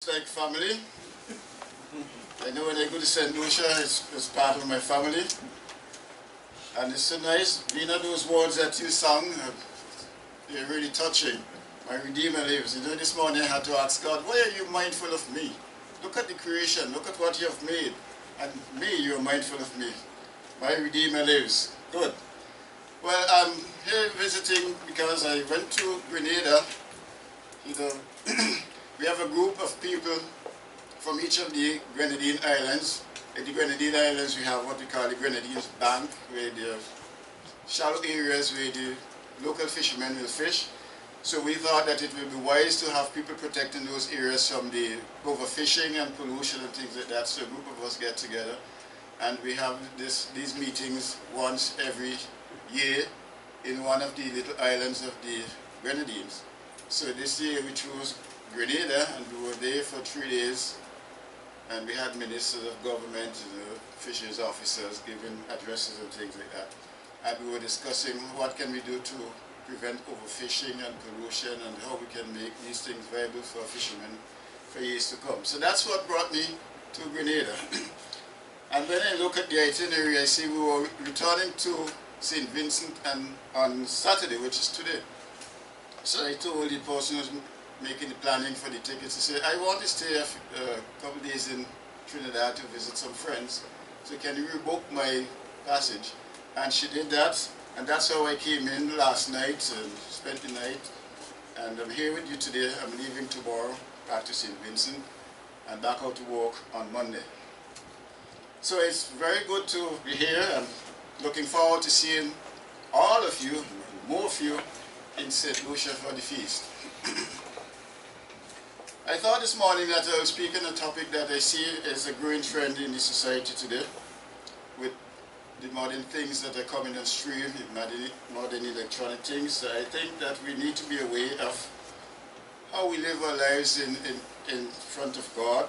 like family. I know when I go to St. Lucia, it's part of my family. And it's so nice, being at those words that you sang, they're really touching. My Redeemer lives. You know, this morning I had to ask God, why are you mindful of me? Look at the creation, look at what you have made. And me, you're mindful of me. My Redeemer lives. Good. Well, I'm here visiting because I went to Grenada. You know, we have a group of people from each of the Grenadine Islands. In the Grenadine Islands, we have what we call the Grenadines Bank, where there are shallow areas where the local fishermen will fish. So we thought that it would be wise to have people protecting those areas from the overfishing and pollution and things like that. So a group of us get together and we have these meetings once every year in one of the little islands of the Grenadines. So this year we chose Grenada and we were there for 3 days. And we had ministers of government, fisheries officers giving addresses and things like that. And we were discussing what can we do to prevent overfishing and pollution and how we can make these things viable for fishermen for years to come. So that's what brought me to Grenada. And when I look at the itinerary, I see we were returning to St. Vincent and on Saturday, which is today. So I told the person who was making the planning for the tickets, I said, I want to stay a couple days in Trinidad to visit some friends. So can you rebook my passage? And she did that. And that's how I came in last night and spent the night. And I'm here with you today. I'm leaving tomorrow back to St. Vincent and back out to work on Monday. So it's very good to be here. I'm looking forward to seeing all of you, more of you, in St. Lucia for the feast. I thought this morning that I will speak on a topic that I see is a growing trend in the society today, with the modern things that are coming on stream, modern electronic things. I think that we need to be aware of how we live our lives in front of God.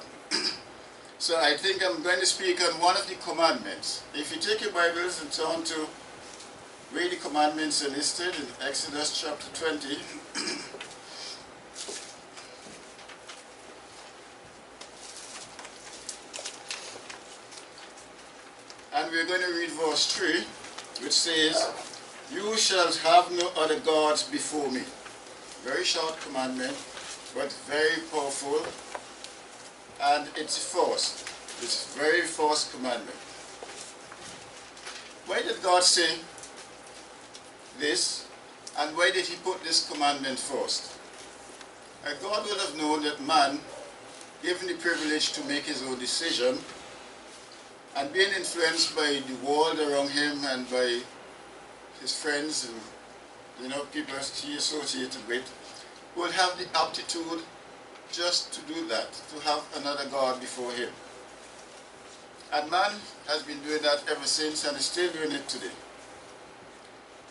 So I think I'm going to speak on one of the commandments. If you take your Bibles and turn to where the commandments are listed in Exodus chapter 20. And we're going to read verse 3, which says, you shall have no other gods before me. Very short commandment, but very powerful. And it's first. It's very first commandment. Why did God say this? And why did he put this commandment first? God would have known that man, given the privilege to make his own decision, and being influenced by the world around him and by his friends and people he associated with, would have the aptitude just to do that, to have another God before him. And man has been doing that ever since and is still doing it today.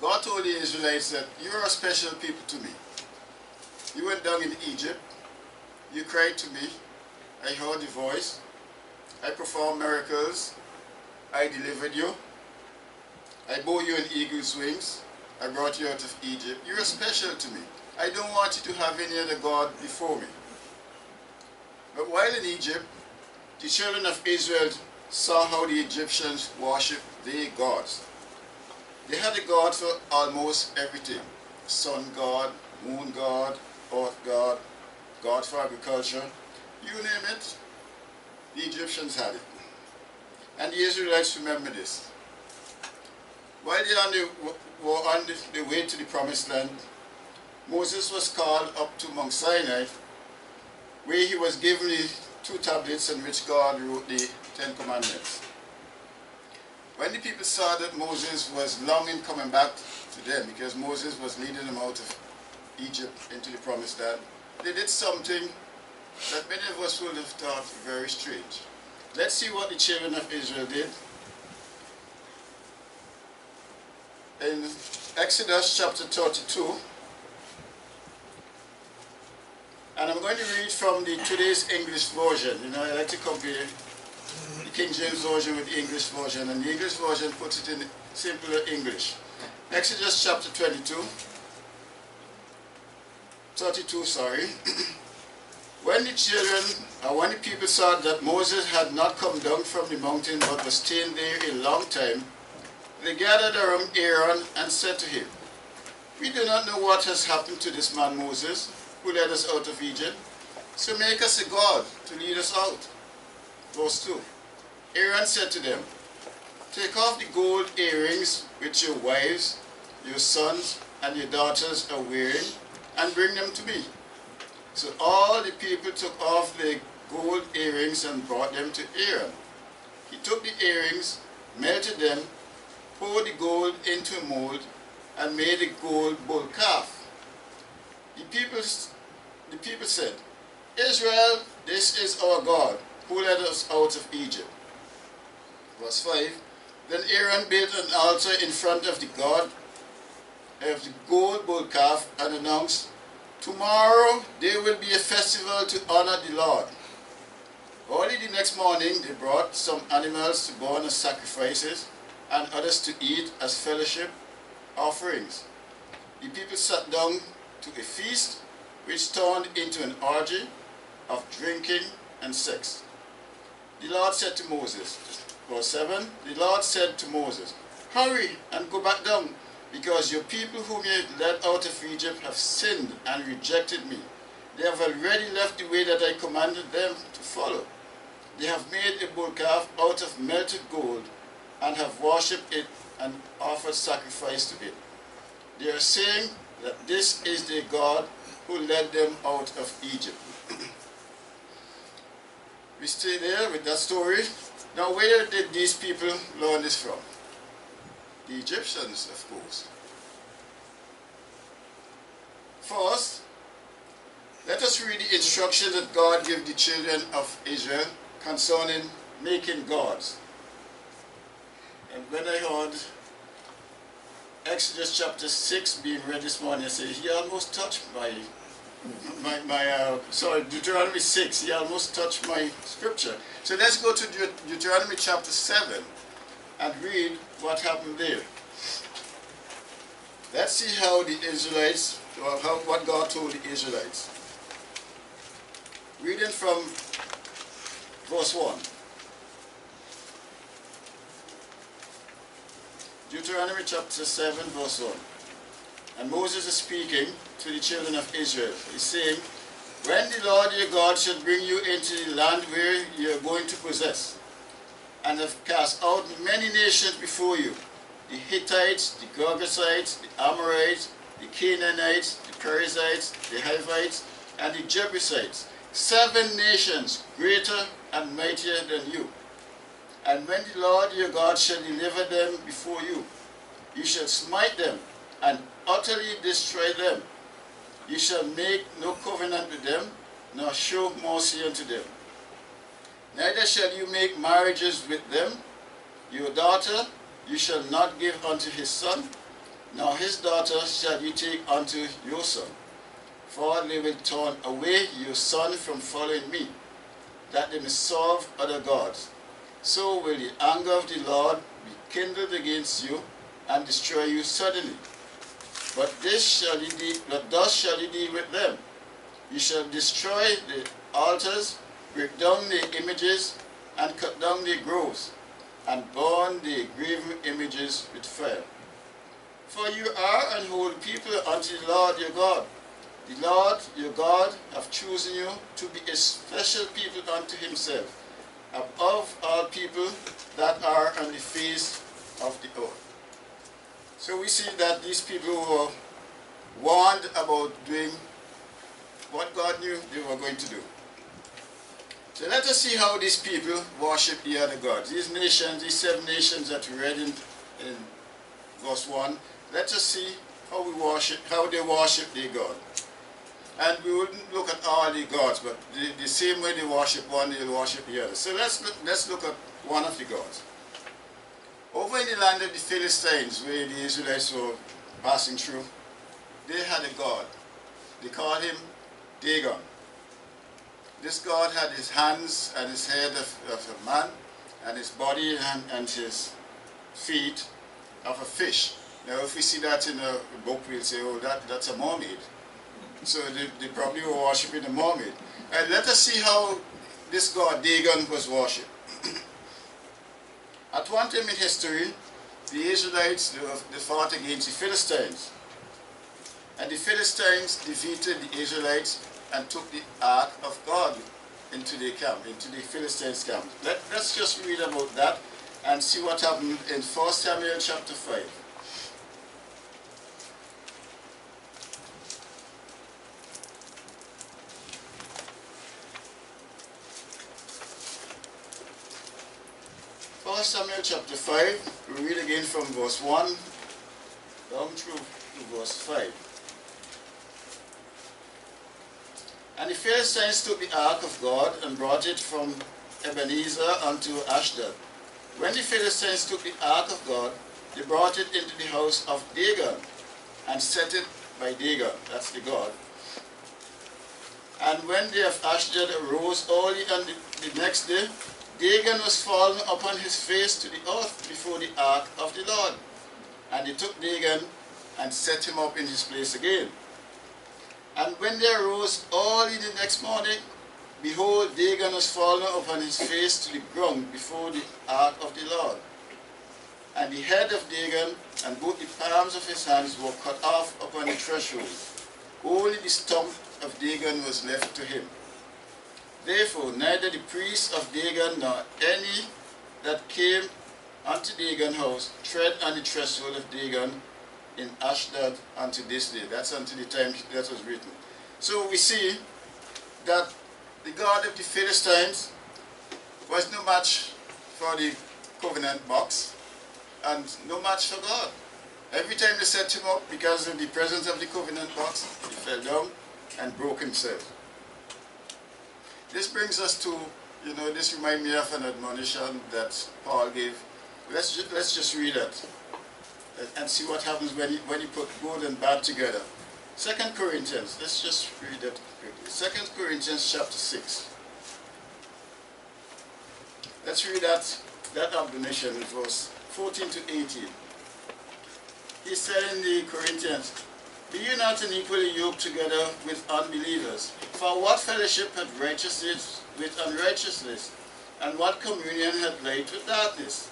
God told the Israelites that you are a special people to me. You went down in Egypt, you cried to me, I heard your voice, I performed miracles, I delivered you, I bore you on eagle's wings, I brought you out of Egypt. You are special to me. I don't want you to have any other God before me. But while in Egypt, the children of Israel saw how the Egyptians worshipped their gods. They had a god for almost everything. Sun god, moon god, earth god, god for agriculture, you name it, the Egyptians had it. And the Israelites remember this. While they were on the way to the promised land, Moses was called up to Mount Sinai, where he was given the 2 tablets on which God wrote the 10 Commandments. When the people saw that Moses was long in coming back to them, because Moses was leading them out of Egypt into the promised land, they did something that many of us would have thought very strange. Let's see what the children of Israel did. In Exodus chapter 32, and I'm going to read from the today's English version. I like to compare the King James Version with the English version, and the English version puts it in simpler English. Exodus chapter 32, when the children And when the people saw that Moses had not come down from the mountain but was staying there a long time, they gathered around Aaron and said to him, "We do not know what has happened to this man Moses, who led us out of Egypt. So make us a god to lead us out." Verse 2. Aaron said to them, "Take off the gold earrings which your wives, your sons, and your daughters are wearing, and bring them to me." So all the people took off their gold earrings and brought them to Aaron. He took the earrings, melted them, poured the gold into a mold, and made a gold bull calf. The people said, "Israel, this is our God, who led us out of Egypt." Verse 5. Then Aaron built an altar in front of the God of the gold bull calf and announced, "Tomorrow there will be a festival to honor the Lord." Early the next morning they brought some animals to burn as sacrifices and others to eat as fellowship offerings. The people sat down to a feast which turned into an orgy of drinking and sex. The Lord said to Moses, verse 7, the Lord said to Moses, "Hurry and go back down, because your people whom you led out of Egypt have sinned and rejected me. They have already left the way that I commanded them to follow. They have made a bull calf out of melted gold and have worshipped it and offered sacrifice to it. They are saying that this is their God who led them out of Egypt." We stay there with that story. Now, where did these people learn this from? The Egyptians, of course. First, let us read the instruction that God gave the children of Israel concerning making gods. And when I heard Exodus chapter 6 being read this morning, I said, he almost touched Deuteronomy 6, he almost touched my scripture. So let's go to Deuteronomy chapter 7 and read what happened there. Let's see how the Israelites, or what God told the Israelites. Reading from verse 1. Deuteronomy chapter 7 verse 1. And Moses is speaking to the children of Israel. He's saying, "When the Lord your God shall bring you into the land where you are going to possess, and have cast out many nations before you, the Hittites, the Girgashites, the Amorites, the Canaanites, the Perizzites, the Hivites, and the Jebusites, 7 nations greater and mightier than you. And when the Lord your God shall deliver them before you, you shall smite them and utterly destroy them. You shall make no covenant with them, nor show mercy unto them. Neither shall you make marriages with them. Your daughter you shall not give unto his son, nor his daughter shall you take unto your son. For they will turn away your son from following me, that they may serve other gods. So will the anger of the Lord be kindled against you, and destroy you suddenly. But thus shall you deal with them. You shall destroy the altars, break down the images, and cut down the groves, and burn the graven images with fire. For you are an holy people unto the Lord your God. The Lord your God hath chosen you to be a special people unto himself, above all people that are on the face of the earth. So we see that these people were warned about doing what God knew they were going to do. So let us see how these people worship the other gods. These nations, these 7 nations that we read in verse 1, let us see how they worship their God. And we wouldn't look at all the gods, but the same way they worship one, they'll worship the other. So let's look at one of the gods. Over in the land of the Philistines, where the Israelites were passing through, they had a god. They called him Dagon. This god had his hands and his head of a man, and his body and his feet of a fish. Now if we see that in a book, we'll say, oh, that's a mermaid. So they probably were worshipping a mermaid. And let us see how this god Dagon was worshipped. At one time in history, the Israelites they fought against the Philistines. And the Philistines defeated the Israelites and took the ark of God into their camp, into the Philistines' camp. Let's just read about that and see what happened in 1 Samuel chapter 5. First Samuel chapter 5, we read again from verse 1 down through to verse 5. And the Philistines took the ark of God and brought it from Ebenezer unto Ashdod. When the Philistines took the ark of God, they brought it into the house of Dagon and set it by Dagon, that's the god. And when they of Ashdod arose early on the next day, Dagon was fallen upon his face to the earth before the ark of the Lord. And they took Dagon and set him up in his place again. And when they arose early the next morning, behold, Dagon was fallen upon his face to the ground before the ark of the Lord. And the head of Dagon and both the palms of his hands were cut off upon the threshold. Only the stump of Dagon was left to him. Therefore, neither the priests of Dagon nor any that came unto Dagon's house tread on the threshold of Dagon in Ashdod unto this day. That's until the time that was written. So we see that the God of the Philistines was no match for the covenant box and no match for God. Every time they set him up, because of the presence of the covenant box, he fell down and broke himself. This brings us to, this reminds me of an admonition that Paul gave. Let's just read it and see what happens when you put good and bad together. 2 Corinthians, let's just read that quickly. 2 Corinthians chapter 6. Let's read that admonition in verse 14 to 18. He said in the Corinthians, be you not unequally yoked together with unbelievers? For what fellowship had righteousness with unrighteousness? And what communion had light with darkness?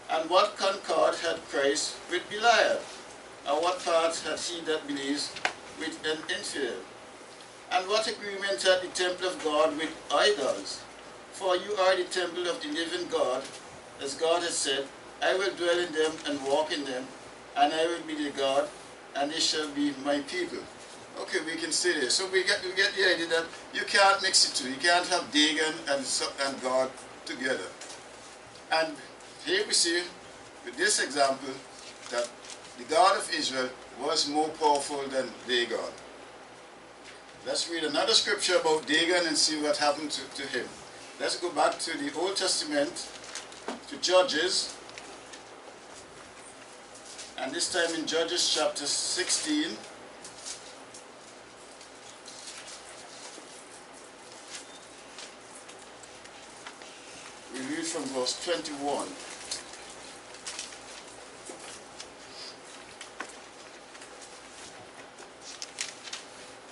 And what concord had Christ with Belial? And what part had he that believes with an infidel? And what agreement had the temple of God with idols? For you are the temple of the living God, as God has said, I will dwell in them and walk in them, and I will be their God, and they shall be my people. Okay, we can see this. So we get the idea that you can't mix the two. You can't have Dagon and God together. And here we see, with this example, that the God of Israel was more powerful than their God. Let's read another scripture about Dagon and see what happened to him. Let's go back to the Old Testament, to Judges. And this time in Judges chapter 16. We read from verse 21.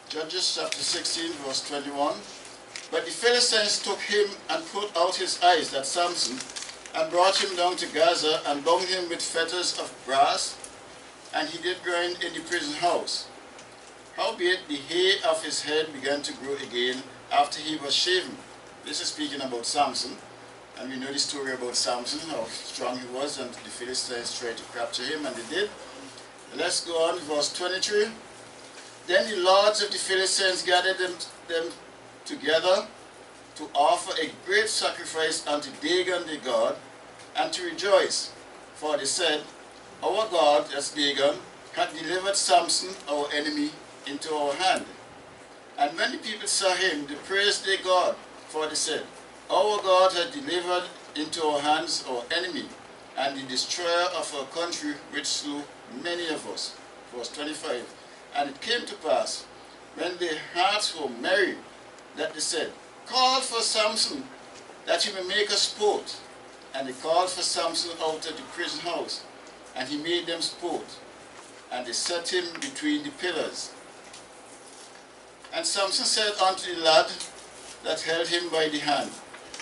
Judges chapter 16, verse 21. But the Philistines took him and put out his eyes, that's Samson, and brought him down to Gaza, and bound him with fetters of brass, and he did grind in the prison house. Howbeit the hair of his head began to grow again after he was shaven. This is speaking about Samson, and we know the story about Samson, how strong he was, and the Philistines tried to capture him, and they did. Let's go on, verse 23. Then the lords of the Philistines gathered them together to offer a great sacrifice unto Dagon their god, and to rejoice. For they said, our God, that's Dagon, had delivered Samson, our enemy, into our hand. And when the people saw him, they praised their God, for they said, our God had delivered into our hands our enemy, and the destroyer of our country, which slew many of us. Verse 25. And it came to pass, when their hearts were merry, that they said, call for Samson, that he may make us sport. And they called for Samson out of the prison house, and he made them sport. And they set him between the pillars. And Samson said unto the lad that held him by the hand.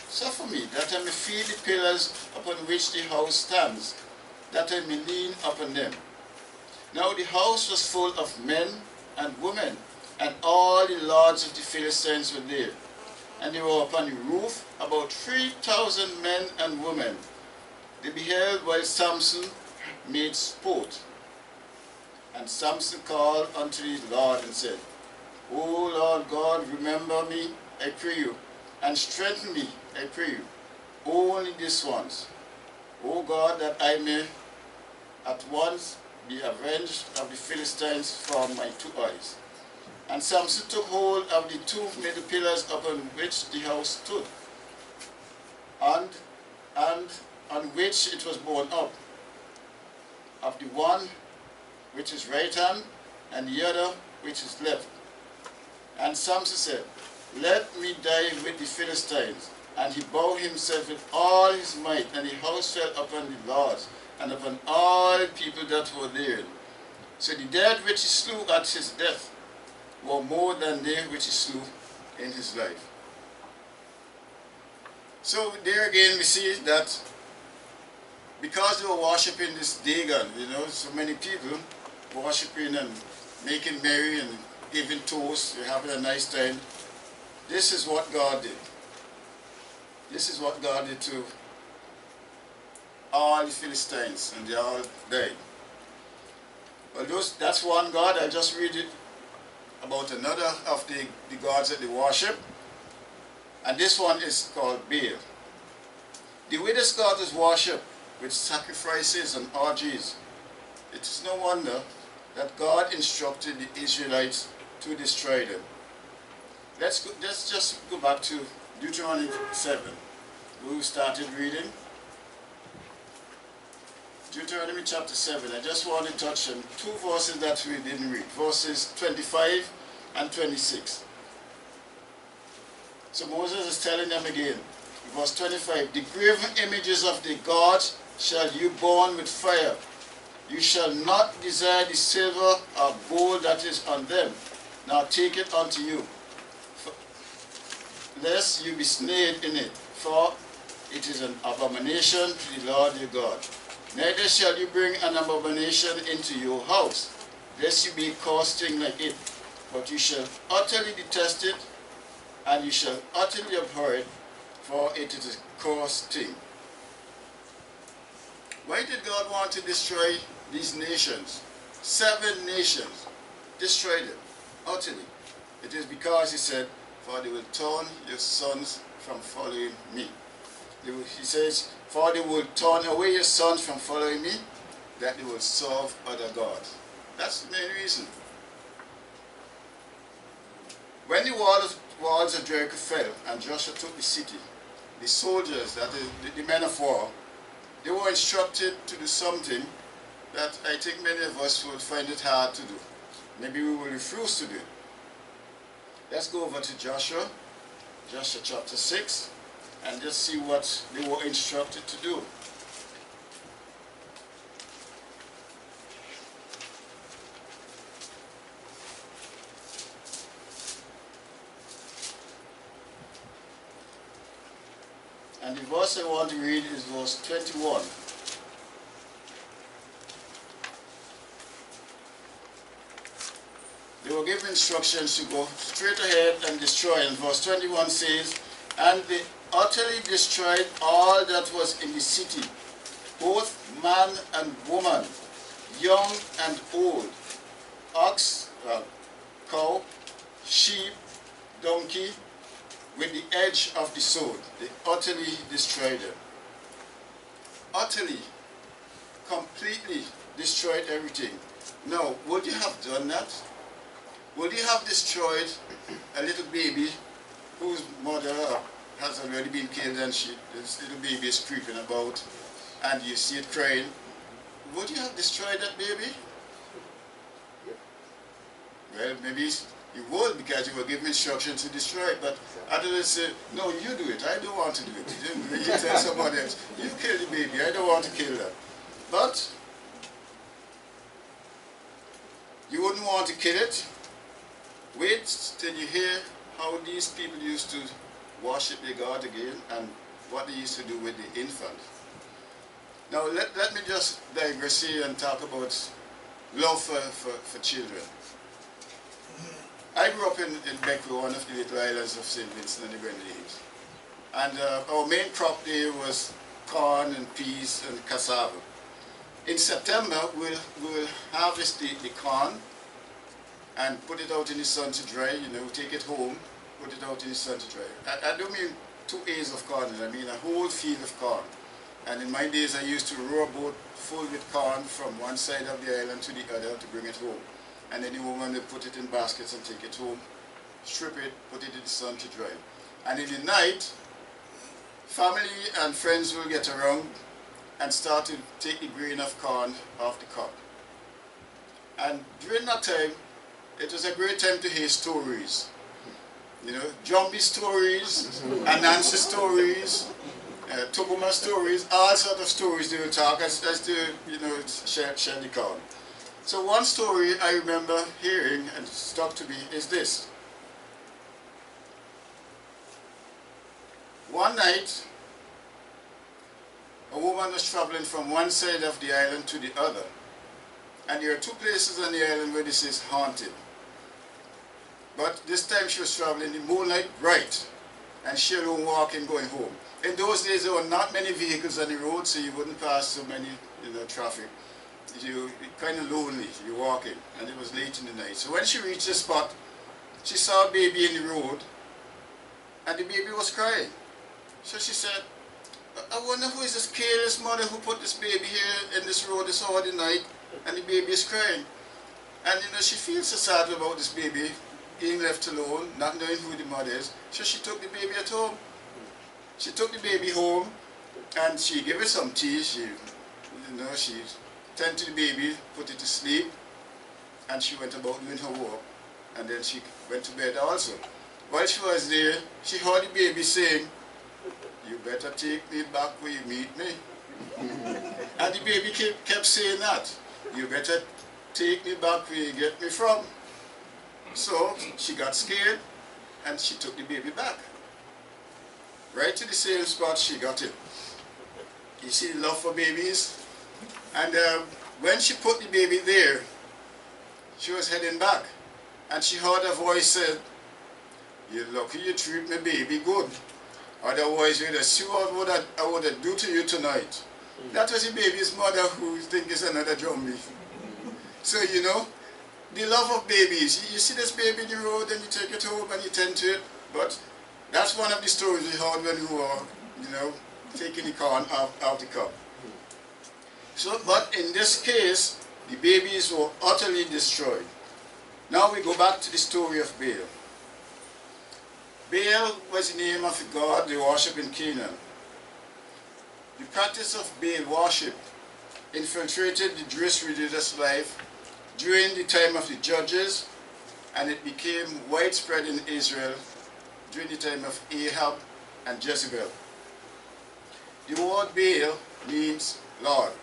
Suffer me, that I may feel the pillars upon which the house stands, that I may lean upon them. Now the house was full of men and women, and all the lords of the Philistines were there. And they were upon the roof, about 3,000 men and women. They beheld while Samson made sport. And Samson called unto the Lord and said, O Lord God, remember me, I pray you, and strengthen me, I pray you, only this once. O God, that I may at once be avenged of the Philistines from my 2 eyes. And Samson took hold of the 2 middle pillars upon which the house stood, and on which it was borne up, of the one which is right hand, and the other which is left. And Samson said, Let me die with the Philistines. And he bowed himself with all his might, and the house fell upon the lords, and upon all people that were there. So the dead which he slew at his death were more than they which he slew in his life. So there again we see that because they were worshipping this Dagon, so many people worshipping and making merry and giving toasts, they're having a nice time. This is what God did. This is what God did to all the Philistines, and they all died. Well, that's one God. I just read it about another of the gods that they worship. And this one is called Baal. The way this god is worshipped with sacrifices and orgies, it is no wonder that God instructed the Israelites to destroy them. Let's just go back to Deuteronomy 7. We started reading. Deuteronomy chapter 7. I just want to touch on 2 verses that we didn't read. Verses 25 and 26. So Moses is telling them again. Verse 25. The graven images of the gods shall you burn with fire. You shall not desire the silver or gold that is on them. Now take it unto you, lest you be snared in it, for it is an abomination to the Lord your God. Neither shall you bring an abomination into your house, lest you be a cursed thing like it. But you shall utterly detest it, and you shall utterly abhor it, for it is a cursed thing. Why did God want to destroy these nations? 7 nations. Destroy them, utterly. It is because he said, for they will turn your sons from following me. He says, for they will turn away your sons from following me, that they will serve other gods. That's the main reason. When the walls of Jericho fell and Joshua took the city, the soldiers, that is, the men of war, they were instructed to do something that I think many of us will find it hard to do. Maybe we will refuse to do it. Let's go over to Joshua chapter 6, and just see what they were instructed to do. And the verse I want to read is verse 21. They were given instructions to go straight ahead and destroy. And verse 21 says, and they utterly destroyed all that was in the city, both man and woman, young and old, ox, cow, sheep, donkey, with the edge of the sword. They utterly destroyed them. Utterly, completely destroyed everything. Now, would you have done that? Would you have destroyed a little baby whose mother has already been killed and this little baby is creeping about and you see it crying? Would you have destroyed that baby? Well, maybe you would, because you were given instructions to destroy it, but others say, no, you do it, I don't want to do it. You tell somebody else, you kill the baby, I don't want to kill that. But you wouldn't want to kill it. Wait till you hear how these people used to worship their God again, and what they used to do with the infant. Now let me just digress here and talk about love for children. I grew up in Beckwith, one of the little islands of St. Vincent and the Grenadines. And our main crop there was corn and peas and cassava. In September, we'll harvest the corn and put it out in the sun to dry, you know, take it home, put it out in the sun to dry. I don't mean 2 acres of corn, I mean a whole field of corn. And in my days, I used to row a boat full with corn from one side of the island to the other to bring it home. And then the woman would put it in baskets and take it home, strip it, put it in the sun to dry. And in the night, family and friends will get around and start to take the grain of corn off the cob. And during that time, it was a great time to hear stories. You know, Jumpy stories, Anansi stories, Togoma stories, all sorts of stories they will talk as they, you know, share the corn. So one story I remember hearing and stuck to me is this. One night, a woman was traveling from one side of the island to the other. And there are 2 places on the island where this is haunted. But this time she was traveling in moonlight bright, and she alone walking going home. In those days there were not many vehicles on the road, so you wouldn't pass so many, you know, traffic. You're kind of lonely, you're walking, and it was late in the night. So when she reached the spot, she saw a baby in the road, and the baby was crying. So she said, I wonder who is this careless mother who put this baby here in this road this hour of the night, and the baby is crying. And you know, she feels so sad about this baby being left alone, not knowing who the mother is. So she took the baby at home. She took the baby home, and she gave it some tea. She tended to the baby, put it to sleep, and she went about doing her work, and then she went to bed also. While she was there, she heard the baby saying, "You better take me back where you meet me." And the baby kept saying that, "You better take me back where you get me from." So she got scared, and she took the baby back. Right to the same spot she got him. You see the love for babies? And when she put the baby there, she was heading back. And she heard a voice said, "You're lucky you treat my baby good. Otherwise you'd have seen what I would do to you tonight." That was the baby's mother, who thinks it's another zombie. So you know, the love of babies. You see this baby in the road and you take it home and you tend to it. But that's one of the stories we heard when we were, you know, taking the corn out the cob. So, but in this case, the babies were utterly destroyed. Now we go back to the story of Baal. Baal was the name of a god they worship in Canaan. The practice of Baal worship infiltrated the Jewish religious life during the time of the judges, and it became widespread in Israel during the time of Ahab and Jezebel. The word Baal means Lord.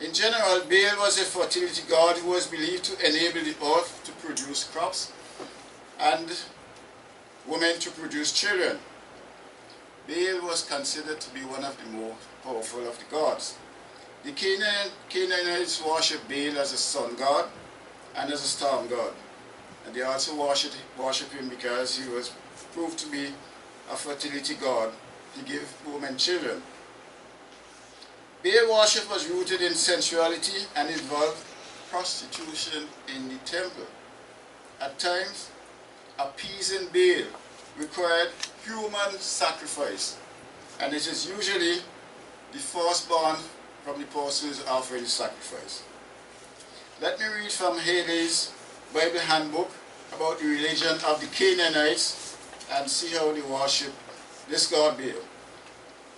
In general, Baal was a fertility god who was believed to enable the earth to produce crops and women to produce children. Baal was considered to be one of the more powerful of the gods. The Canaanites worshipped Baal as a sun god and as a storm god. And they also worshipped him because he was proved to be a fertility god. He gave women children. Baal worship was rooted in sensuality and involved prostitution in the temple. At times, appeasing Baal required human sacrifice, and it is usually the firstborn from the person who is offering the sacrifice. Let me read from Haley's Bible handbook about the religion of the Canaanites and see how they worship this god Baal.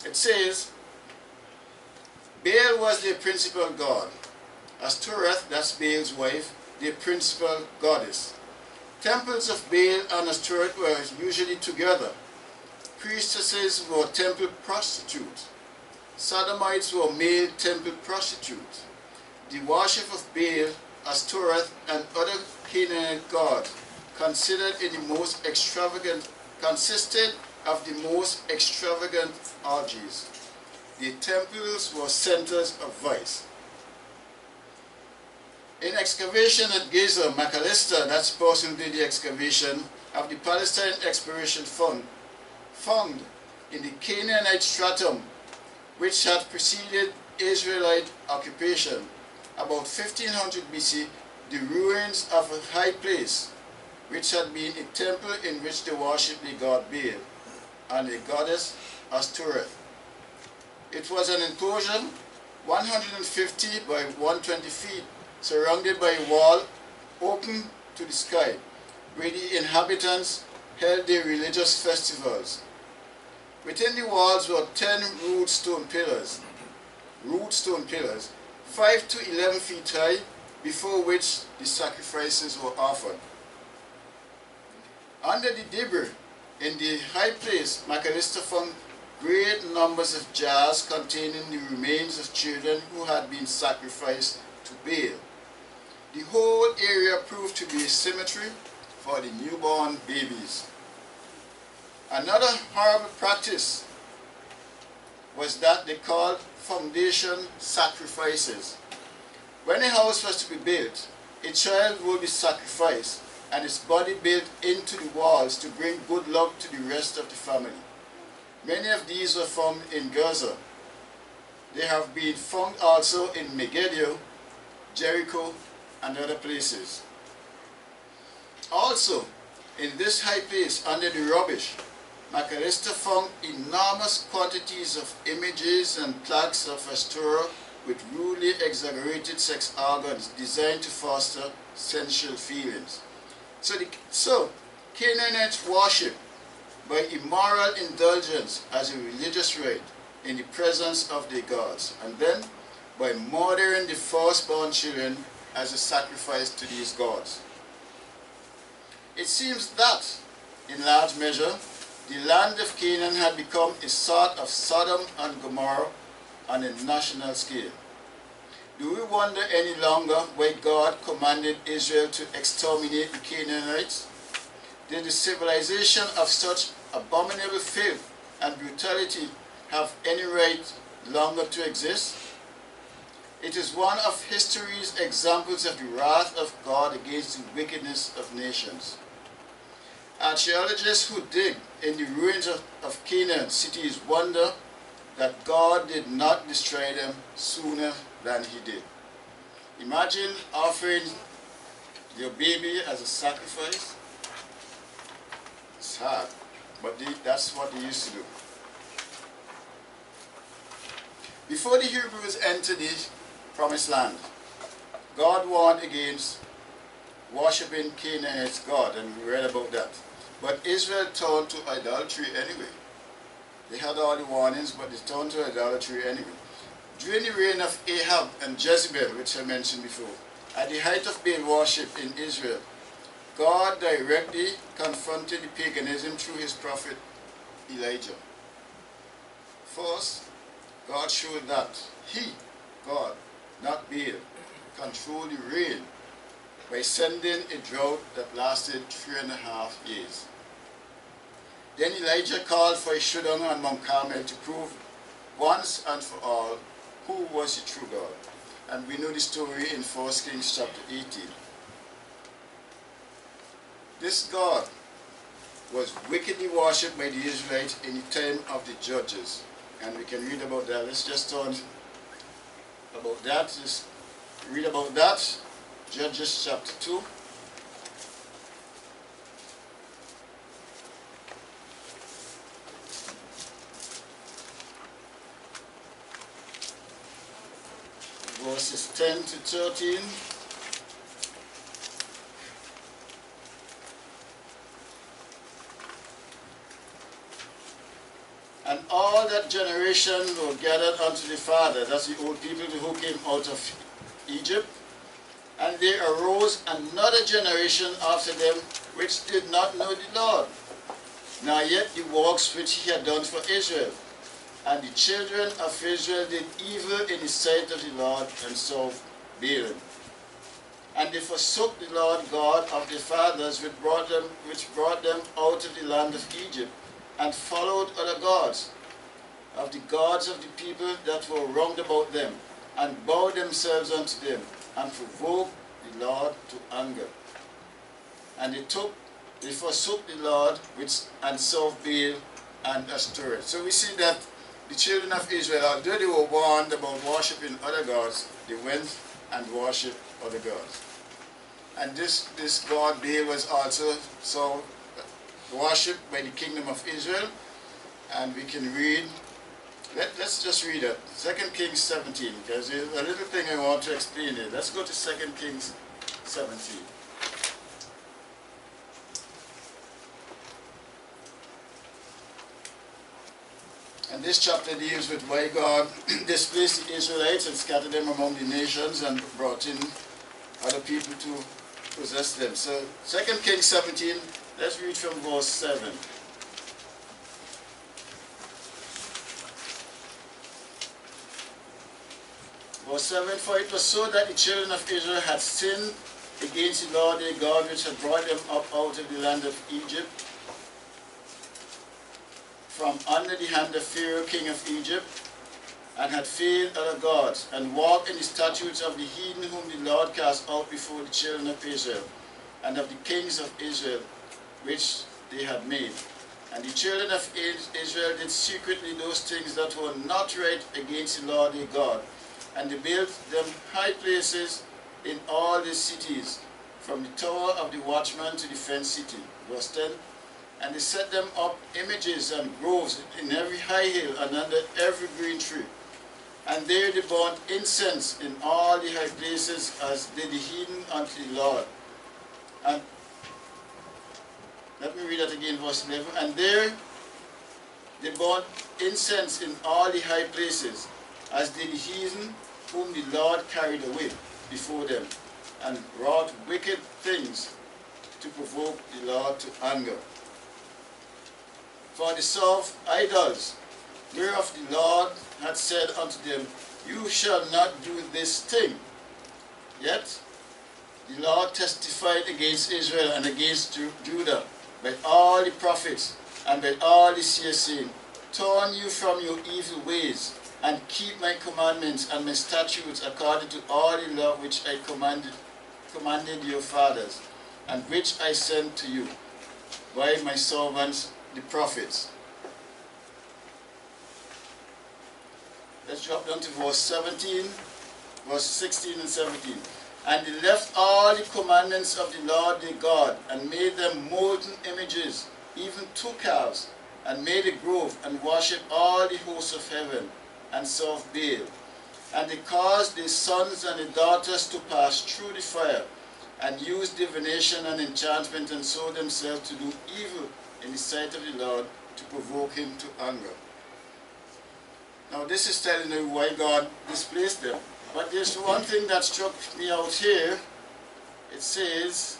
It says, Baal was their principal god. Ashtoreth, that's Baal's wife, their principal goddess. Temples of Baal and Ashtoreth were usually together. Priestesses were temple prostitutes. Sodomites were male temple prostitutes. The worship of Baal, Ashtoreth, and other Canaanite gods, considered in the most extravagant, consisted of the most extravagant orgies. The temples were centers of vice. In excavation at Gaza, McAllister, that's the person who did the excavation of the Palestine Exploration Fund, found in the Canaanite stratum, which had preceded Israelite occupation, about 1500 BC, the ruins of a high place, which had been a temple in which they worshipped the god Baal and the goddess Ashtoreth. It was an enclosure 150 by 120 feet, surrounded by a wall open to the sky, where the inhabitants held their religious festivals. Within the walls were 10 rude stone pillars, 5 to 11 feet high, before which the sacrifices were offered. Under the debris in the high place, McAllister found great numbers of jars containing the remains of children who had been sacrificed to Baal. The whole area proved to be a cemetery for the newborn babies. Another horrible practice was that they called foundation sacrifices. When a house was to be built, a child would be sacrificed and its body built into the walls to bring good luck to the rest of the family. Many of these were found in Gaza. They have been found also in Megiddo, Jericho, and other places. Also, in this high place under the rubbish, McAllister found enormous quantities of images and plaques of Ashtoreth with rudely exaggerated sex organs designed to foster sensual feelings. So Canaanites worship by immoral indulgence as a religious rite in the presence of their gods, and then by murdering the firstborn children as a sacrifice to these gods. It seems that, in large measure, the land of Canaan had become a sort of Sodom and Gomorrah on a national scale. Do we wonder any longer why God commanded Israel to exterminate the Canaanites? Did the civilization of such abominable filth and brutality have any right longer to exist? It is one of history's examples of the wrath of God against the wickedness of nations. Archaeologists who dig in the ruins of Canaan cities wonder that God did not destroy them sooner than he did. Imagine offering your baby as a sacrifice. It's hard, but that's what they used to do. Before the Hebrews entered the Promised Land, God warned against worshipping Canaan's God, and we read about that. But Israel turned to idolatry anyway. They had all the warnings, but they turned to idolatry anyway. During the reign of Ahab and Jezebel, which I mentioned before, at the height of Baal worship in Israel, God directly confronted the paganism through his prophet Elijah. First, God showed that he, God, not Baal, controlled the rain by sending a drought that lasted 3.5 years. Then Elijah called for a showdown on Mount Carmel to prove once and for all who was the true God. And we know the story in 1 Kings chapter 18. This God was wickedly worshipped by the Israelites in the time of the judges. And we can read about that. Let's just turn about that. Just read about that. Judges chapter 2. Verses 10 to 13. And all that generation were gathered unto the Father, that's the old people who came out of Egypt. And there arose another generation after them, which did not know the Lord, nor yet the works which he had done for Israel. And the children of Israel did evil in the sight of the Lord, and served Baalim. And they forsook the Lord God of their fathers, which brought them out of the land of Egypt, and followed other gods, of the gods of the people that were round about them, and bowed themselves unto them, and provoked the Lord to anger. And they forsook the Lord and served Baal and Ashtoreth. So we see that the children of Israel, although they were warned about worshipping other gods, they went and worshipped other gods. And this god Baal was also so worshipped by the kingdom of Israel. And we can read, let's just read it, 2 Kings 17, because there's a little thing I want to explain here. Let's go to 2 Kings 17. And this chapter deals with why God displaced the Israelites and scattered them among the nations and brought in other people to possess them. So 2 Kings 17, let's read from verse 7. Verse 7, for it was so that the children of Israel had sinned against the Lord their God, which had brought them up out of the land of Egypt, from under the hand of Pharaoh king of Egypt, and had failed other gods, and walked in the statutes of the heathen whom the Lord cast out before the children of Israel, and of the kings of Israel, which they had made. And the children of Israel did secretly those things that were not right against the Lord their God, and they built them high places in all the cities, from the tower of the watchman to the fenced city. Verse 10, and they set them up images and groves in every high hill and under every green tree. And there they burned incense in all the high places, as did the heathen unto the Lord. And let me read that again, verse 11. And there they burned incense in all the high places, as did the heathen whom the Lord carried away before them, and wrought wicked things to provoke the Lord to anger. For they served idols, whereof the Lord had said unto them, you shall not do this thing. Yet the Lord testified against Israel and against Judah by all the prophets and by all the seers, saying, turn you from your evil ways, and keep my commandments and my statutes according to all the law which I commanded your fathers, and which I sent to you by my servants the prophets. Let's drop down to verse 17, verse 16 and 17. And they left all the commandments of the Lord their God, and made them molten images, even 2 calves, and made a grove, and worshipped all the hosts of heaven, and served Baal. And they caused their sons and their daughters to pass through the fire, and used divination and enchantment, and sold themselves to do evil in the sight of the Lord, to provoke him to anger. Now this is telling you why God displaced them. But there's one thing that struck me out here. It says,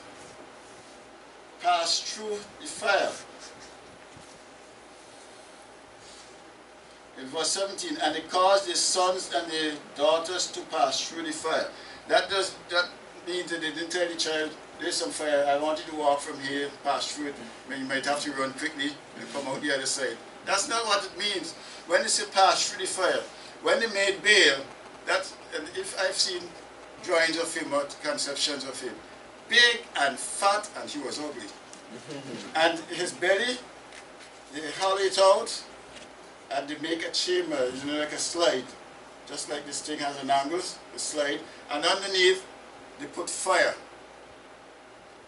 pass through the fire. In verse 17, and they caused their sons and their daughters to pass through the fire. That means that they didn't tell the child, there's some fire, I want you to walk from here, pass through it, when you might have to run quickly and come out the other side. That's not what it means. When they say pass through the fire, when they made Baal, and if I've seen drawings of him or conceptions of him, big and fat, and he was ugly. And his belly, they hollow it out, and they make a chamber, like a slide, just like this thing has an angle, a slide, and underneath they put fire.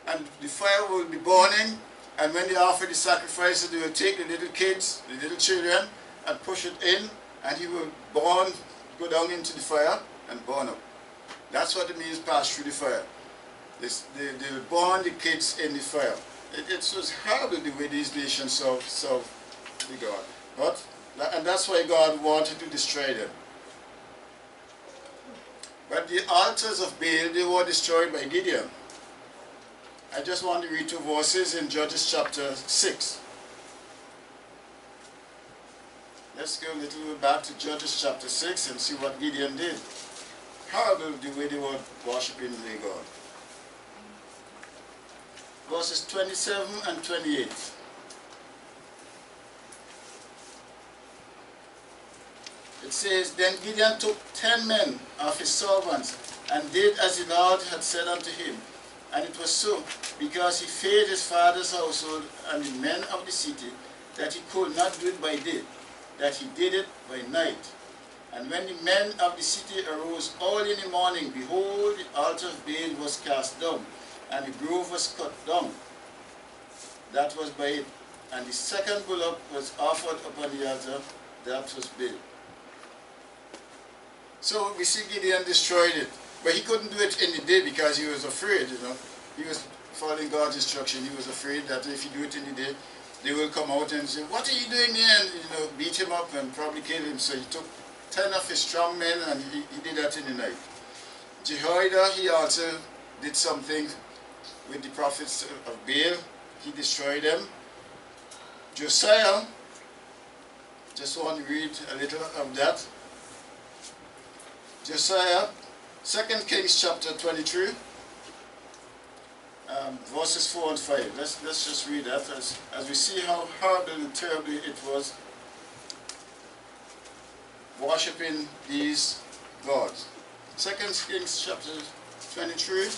And the fire will be burning, and when they offer the sacrifices, they will take the little kids, the little children, and push it in, and he will go down into the fire and burn up. That's what it means, pass through the fire. They will burn the kids in the fire. It was horrible the way these nations serve the God. And that's why God wanted to destroy them. But the altars of Baal, they were destroyed by Gideon. I just want to read 2 verses in Judges chapter 6. Let's go a little bit back to Judges chapter 6 and see what Gideon did. Horrible the way they were worshipping their God. Verses 27 and 28. It says, Then Gideon took 10 men of his servants, and did as the Lord had said unto him. And it was so, because he feared his father's household and the men of the city, that he could not do it by day, that he did it by night. And when the men of the city arose early in the morning, behold, the altar of Baal was cast down, and the grove was cut down. That was by it. And the second bullock was offered upon the altar, that was Baal. So we see Gideon destroyed it. But he couldn't do it in the day because he was afraid, you know. He was following God's instruction. He was afraid that if you do it in the day, they will come out and say, what are you doing here? And, you know, beat him up and probably kill him. So he took 10 of his strong men and he did that in the night. Jehoiada, he also did something with the prophets of Baal. He destroyed them. Josiah, just want to read a little of that. Josiah, 2 Kings chapter 23, verses 4 and 5. Let's just read that as we see how horrible and terrible it was worshipping these gods. 2 Kings chapter 23.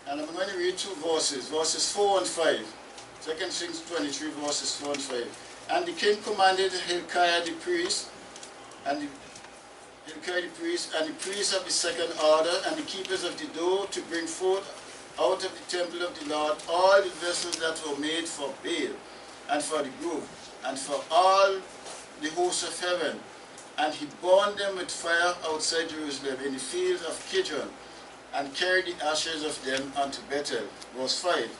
And I'm going to read two verses, verses 4 and 5. 2 Kings 23, verses 4 and 5. And the king commanded Hilkiah the priest, and the priests of the second order, and the keepers of the door, to bring forth out of the temple of the Lord all the vessels that were made for Baal, and for the grove, and for all the hosts of heaven. And he burned them with fire outside Jerusalem, in the field of Kidron, and carried the ashes of them unto Bethel. Verse 5.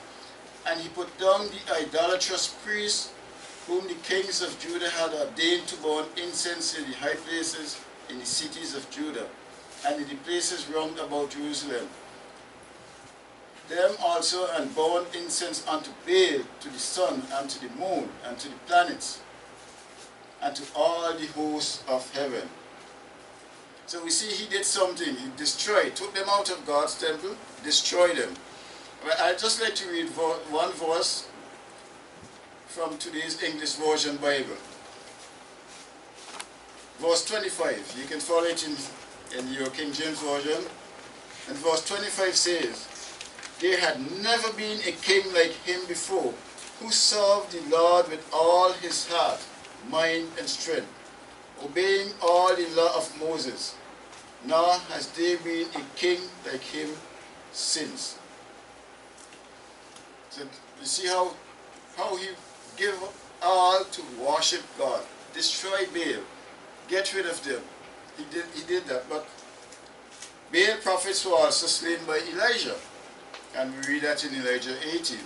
And he put down the idolatrous priests, whom the kings of Judah had ordained to burn incense in the high places in the cities of Judah, and in the places round about Jerusalem. Them also, and burned incense unto Baal, to the sun, and to the moon, and to the planets, and to all the hosts of heaven. So we see he did something. He destroyed, took them out of God's temple, destroyed them. But I'd just like to read one verse from today's English Version Bible. Verse 25. You can follow it in your King James Version. And verse 25 says, There had never been a king like him before, who served the Lord with all his heart, mind, and strength, obeying all the law of Moses. Nor has there been a king like him since. So you see how he gave all to worship God, destroy Baal, get rid of them. He did that. But Baal prophets were also slain by Elijah, and we read that in Elijah 18.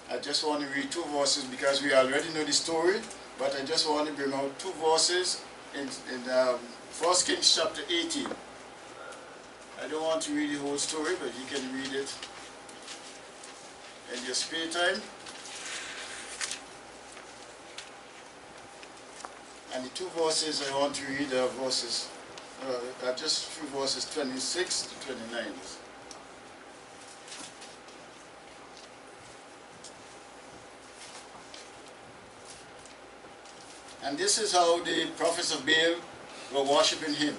I just want to read two verses because we already know the story, but I just want to bring out two verses in 1 Kings chapter 18. I don't want to read the whole story, but you can read it in your spare time. And the two verses I want to read are just few verses 26 to 29. And this is how the prophets of Baal were worshipping him.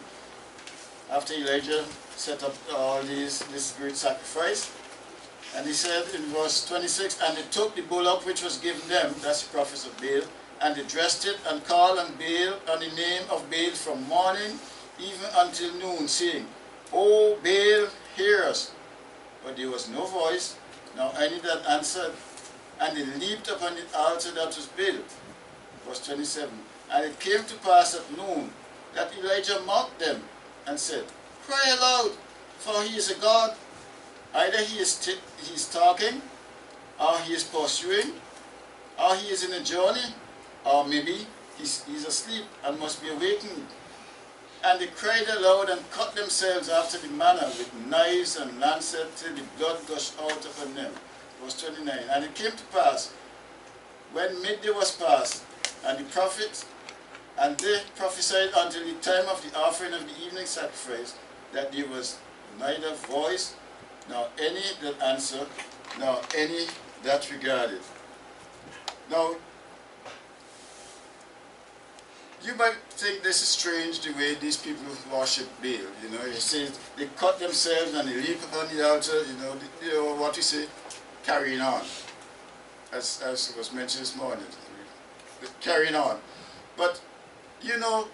After Elijah set up this great sacrifice, and he said in verse 26, And they took the bullock which was given them, that's the prophets of Baal, and they dressed it, and called on Baal, on the name of Baal, from morning even until noon, saying, O Baal, hear us. But there was no voice, nor any that answered. And they leaped upon the altar that was built. Verse 27. And it came to pass at noon that Elijah mocked them, and said, Cry aloud, for he is a God. Either he is talking, or he is pursuing, or he is in a journey, or maybe he's asleep and must be awakened. And they cried aloud and cut themselves after the manner with knives and lancets till the blood gushed out upon them. Verse 29. And it came to pass, when midday was past, and the prophets, and they prophesied until the time of the offering of the evening sacrifice, that there was neither voice, nor any that answered, nor any that regarded. Now, you might think this is strange, the way these people worship Baal. You know, you see, they cut themselves and they leap upon the altar, you know what we say, carrying on, as was mentioned this morning, carrying on. But, you know,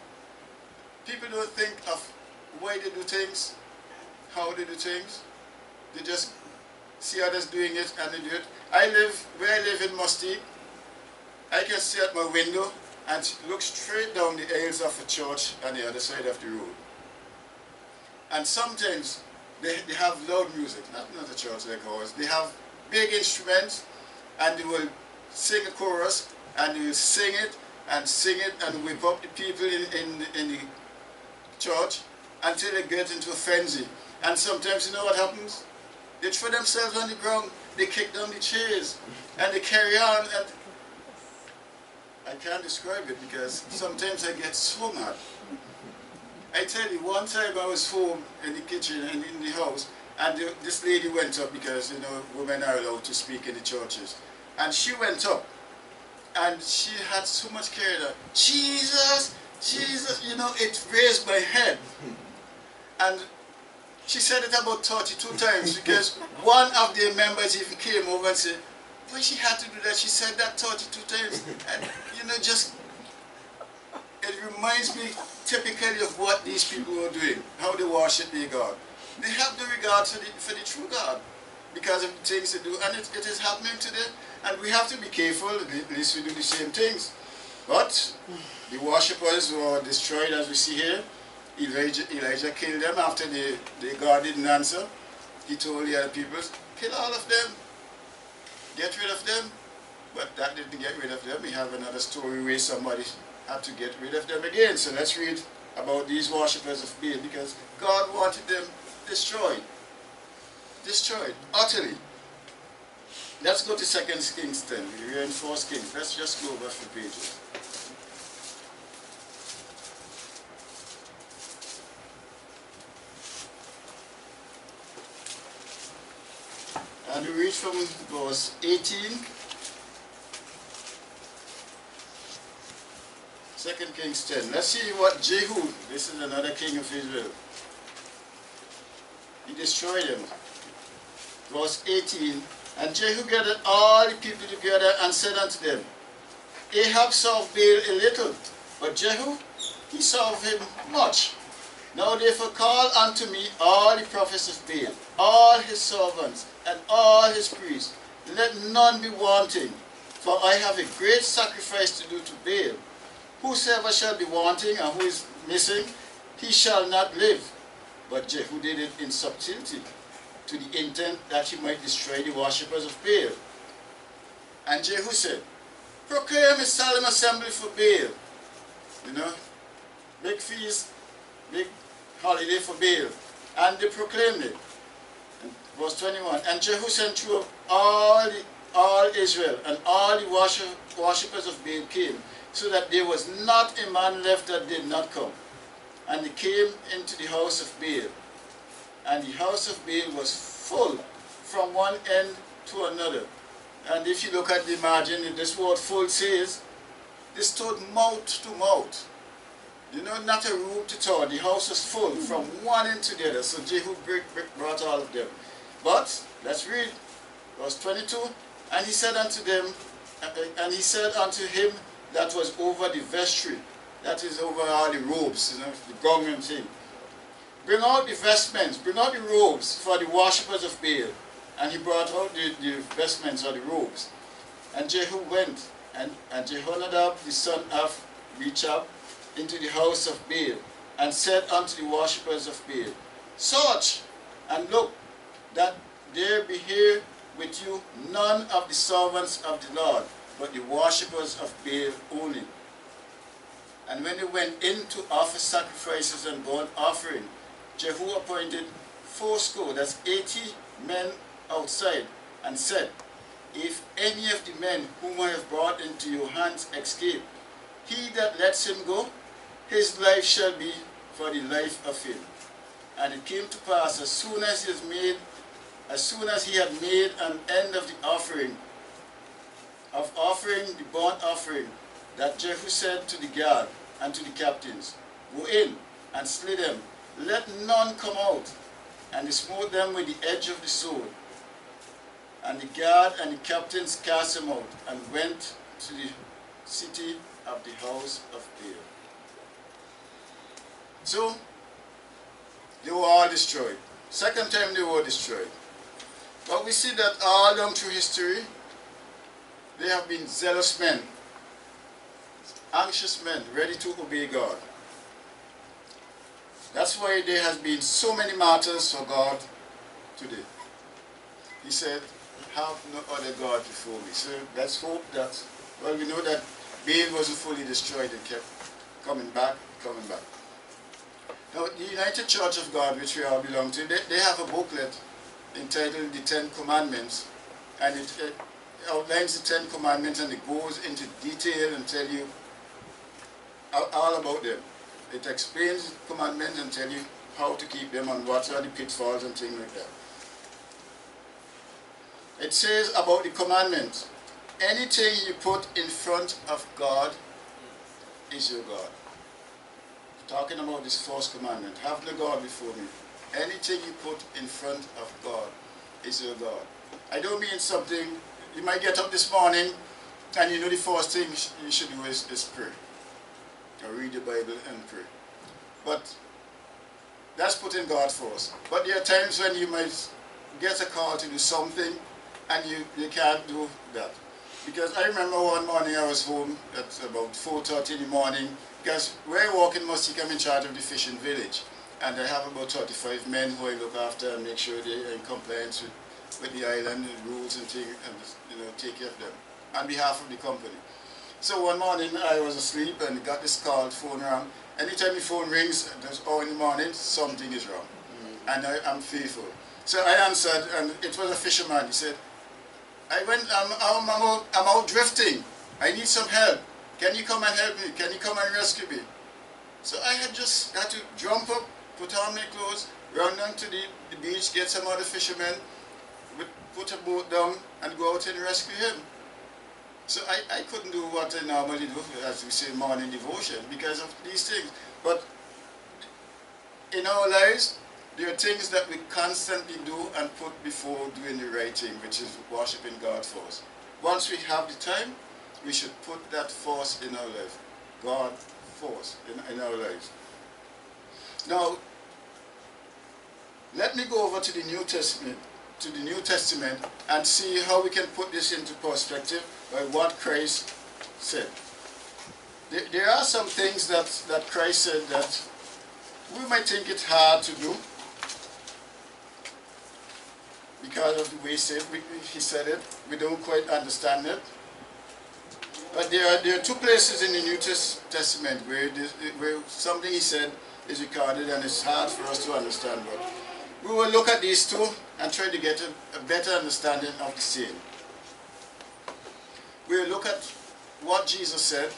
people don't think of why they do things, how they do things. They just see others doing it and they do it. Where I live in Mustique, I can sit at my window and look straight down the aisles of a church on the other side of the road. And sometimes they have loud music, not a church like ours. They have big instruments and they will sing a chorus and they will sing it and whip up the people in the church until they get into a frenzy. And sometimes you know what happens? They throw themselves on the ground, they kick down the chairs, and they carry on. And I can't describe it because sometimes I get swung at. I tell you, one time I was home in the kitchen and in the house, and this lady went up because, you know, women are allowed to speak in the churches. And she went up, and she had so much care that, Jesus, Jesus, you know, it raised my head. And she said it about 32 times because one of the members even came over and said, why she had to do that? She said that 32 times. And, you know, just, it reminds me typically of what these people were doing, how they worship their God. They have no regard for the true God because of the things they do. And it is happening today. And we have to be careful, at least we do the same things. But the worshippers were destroyed, as we see here. Elijah killed them after the God didn't answer. He told the other people, kill all of them. Get rid of them. But that didn't get rid of them. We have another story where somebody had to get rid of them again. So let's read about these worshippers of Baal, because God wanted them destroyed. Destroyed, utterly. Let's go to 2 Kings 10. We're in 1 Kings. Let's just go over a few pages. And we read from verse 18. 2 Kings 10. Let's see what Jehu, this is another king of Israel, he destroyed them. Verse 18. And Jehu gathered all the people together and said unto them, Ahab served Baal a little, but Jehu, he served him much. Now therefore call unto me all the prophets of Baal, all his servants, and all his priests. Let none be wanting, for I have a great sacrifice to do to Baal. Whosoever shall be wanting and who is missing, he shall not live. But Jehu did it in subtlety, to the intent that he might destroy the worshippers of Baal. And Jehu said, proclaim a solemn assembly for Baal. You know, big feast, big holiday for Baal. And they proclaimed it. And verse 21, and Jehu sent through all Israel, and all the worshippers of Baal came, so that there was not a man left that did not come. And they came into the house of Baal. And the house of Baal was full from one end to another. And if you look at the margin, this word full says, they stood mouth to mouth. You know, not a room to tower. The house was full from one end to the other. So Jehu brought all of them. But, let's read verse 22. And he said unto them, and he said unto him that was over the vestry, that is over all the robes, you know, the government thing. Bring out the vestments, bring out the robes for the worshippers of Baal. And he brought out the vestments or the robes. And Jehu went, and Jehonadab, the son of Rechab, into the house of Baal, and said unto the worshippers of Baal, search and look, that there be here with you none of the servants of the Lord, but the worshippers of Baal only. And when they went in to offer sacrifices and burnt offering, Jehu appointed 80, that's 80 men outside, and said, if any of the men whom I have brought into your hands escape, he that lets him go, his life shall be for the life of him. And it came to pass, as soon as he had made an end of the offering, the burnt offering, that Jehu said to the guard and to the captains, "Go in and slay them, let none come out." And he smote them with the edge of the sword. And the guard and the captains cast him out, and went to the city of the house of Baal. So, they were all destroyed. Second time they were destroyed. But we see that all down through history, they have been zealous men, anxious men, ready to obey God. That's why there has been so many martyrs for God today. He said, "Have no other God before me." So let's hope that, well, we know that Baal wasn't fully destroyed and kept coming back. Now, the United Church of God, which we all belong to, they have a booklet entitled The Ten Commandments, and it outlines the Ten Commandments, and it goes into detail and tell you all about them. It explains the commandments and tell you how to keep them and what are the pitfalls and things like that. It says about the commandments, anything you put in front of God is your God. Talking about this first commandment, have no God before me. Anything you put in front of God is your God. I don't mean something, you might get up this morning and you know the first thing you should do is pray. Or read the Bible and pray. But that's putting God first. But there are times when you might get a call to do something and you can't do that. Because I remember one morning I was home at about 4:30 in the morning, because where I work in Mustique, I'm in charge of the fishing village. And I have about 35 men who I look after and make sure they are in compliance with the island rules and things, and take care of them on behalf of the company. So one morning I was asleep and got this call, phone rang. Anytime the phone rings, there's in the morning, something is wrong. And I'm fearful. So I answered, and it was a fisherman. He said, I'm out drifting. I need some help. Can you come and help me? Can you come and rescue me? So I had just got to jump up, put on my clothes, run down to the beach, get some other fishermen, put a boat down and go out and rescue him. So I couldn't do what I normally do, as we say, morning devotion, because of these things. But in our lives, there are things that we constantly do and put before doing the right thing, which is worshiping God first. Once we have the time, we should put that first in our life. God first in our lives. Now, let me go over to the New Testament, and see how we can put this into perspective by what Christ said. There are some things that Christ said that we might think it's hard to do because of the way he said it. We don't quite understand it. But there are two places in the New Testament where something he said is recorded and it's hard for us to understand. But we will look at these two and try to get a better understanding of the same. We will look at what Jesus said,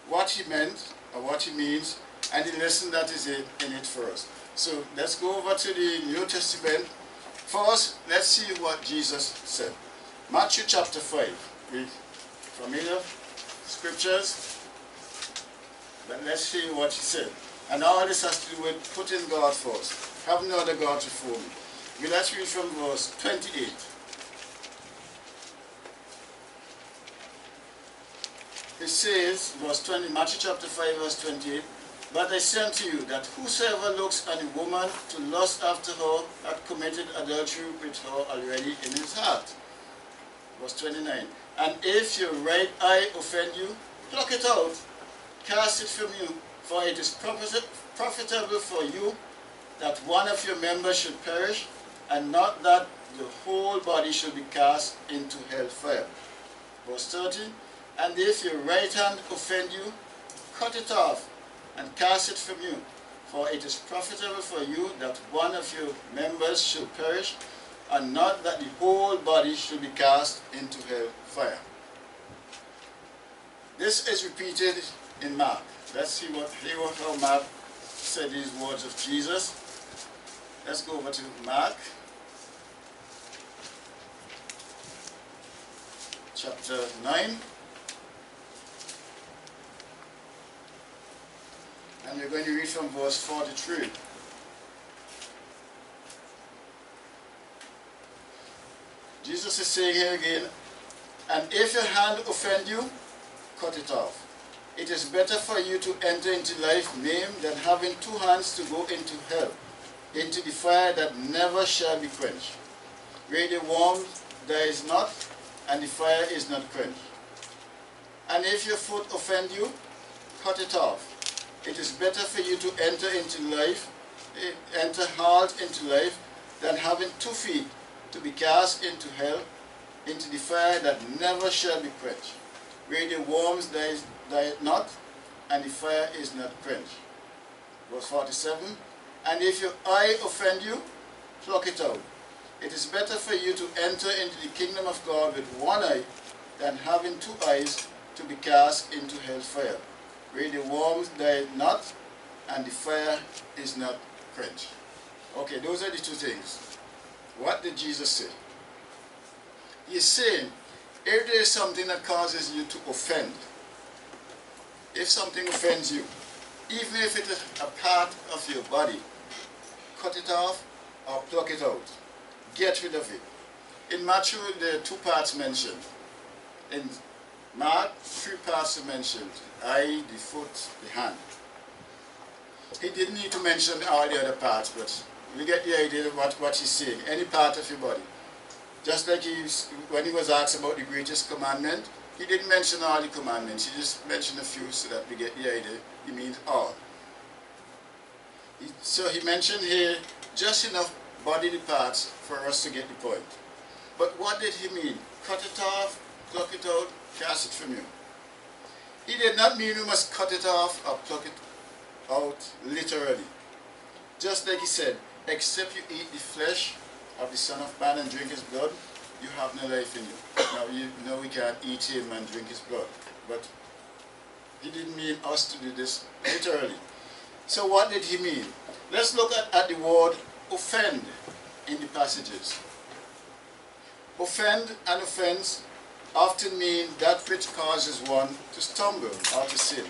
what he meant or what he means, and the lesson that is in it for us. So let's go over to the New Testament. First, let's see what Jesus said. Matthew chapter 5. Read familiar scriptures, but let's see what he said. And all this has to do with putting God first. Have no other God before me. Let's read from verse 28. It says, verse 20, Matthew chapter 5, verse 28, "But I say unto you, that whosoever looks on a woman to lust after her hath committed adultery with her already in his heart." Verse 29, "And if your right eye offend you, pluck it out, cast it from you, for it is profitable for you that one of your members should perish, and not that the whole body should be cast into hellfire." Verse 30, "And if your right hand offend you, cut it off, and cast it from you, for it is profitable for you that one of your members should perish, and not that the whole body should be cast into hellfire." This is repeated in Mark. Let's see how Mark said these words of Jesus. Let's go over to Mark chapter 9. And we're going to read from verse 43. Jesus is saying here again, and if your hand offend you, cut it off. It is better for you to enter into life maimed than having two hands to go into hell, into the fire that never shall be quenched, where the warmth there is not, and the fire is not quenched. And if your foot offend you, cut it off. It is better for you to enter halt into life, than having 2 feet to be cast into hell, into the fire that never shall be quenched, where the warmth dieth not, and the fire is not quenched. Verse 47, and if your eye offend you, pluck it out. It is better for you to enter into the kingdom of God with 1 eye, than having 2 eyes to be cast into hell's fire, where the warmth dieth not, and the fire is not quenched. Okay, those are the 2 things. What did Jesus say? He's saying, if there is something that causes you to offend, if something offends you, even if it is a part of your body, cut it off or pluck it out. Get rid of it. In Matthew, there are 2 parts mentioned. In Mark, 3 parts are mentioned: the eye, the foot, the hand. He didn't need to mention all the other parts, but we get the idea of what he's saying. Any part of your body. Just like when he was asked about the greatest commandment, he didn't mention all the commandments. He just mentioned a few so that we get the idea. He means all. So he mentioned here just enough bodily parts for us to get the point. But what did he mean? Cut it off, pluck it out, cast it from you. He did not mean you must cut it off or pluck it out literally. Just like he said, except you eat the flesh of the Son of Man and drink his blood, you have no life in you. Now you know we can't eat him and drink his blood, but he didn't mean us to do this literally. So what did he mean? Let's look at the word offend in the passages. Offend and offense often mean that which causes one to stumble or to sin.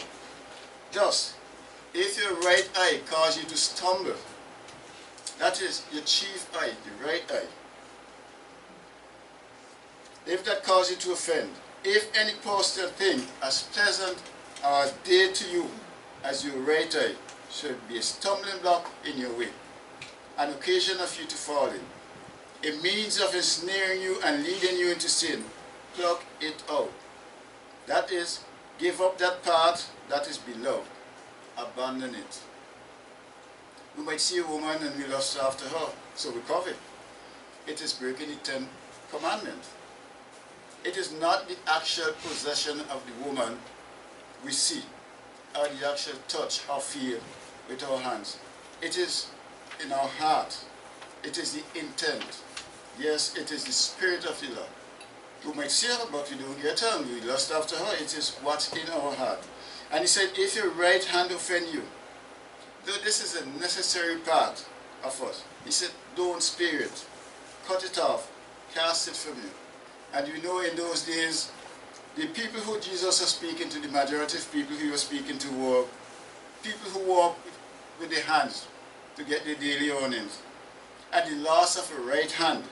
Thus, if your right eye causes you to stumble, that is your chief eye, the right eye. If that causes you to offend, if any posture thing as pleasant or as dear to you as your right eye should be a stumbling block in your way, an occasion of you to fall in, a means of ensnaring you and leading you into sin, pluck it out. That is, give up that part that is beloved. Abandon it. We might see a woman and we lust after her, so we covet. It is breaking the 10th commandment. It is not the actual possession of the woman we see, or the actual touch or feel with our hands. It is in our heart. It is the intent. Yes, it is the spirit of the Lord. We might see her, but we don't get her, and we lust after her. It is what's in our heart. And he said, if your right hand offend you, though this is a necessary part of us, he said, don't spare it. Cut it off. Cast it from you. And you know, in those days, the people who Jesus was speaking to, the majority of people he was speaking to, were people who walk with their hands to get their daily earnings. And the loss of a right hand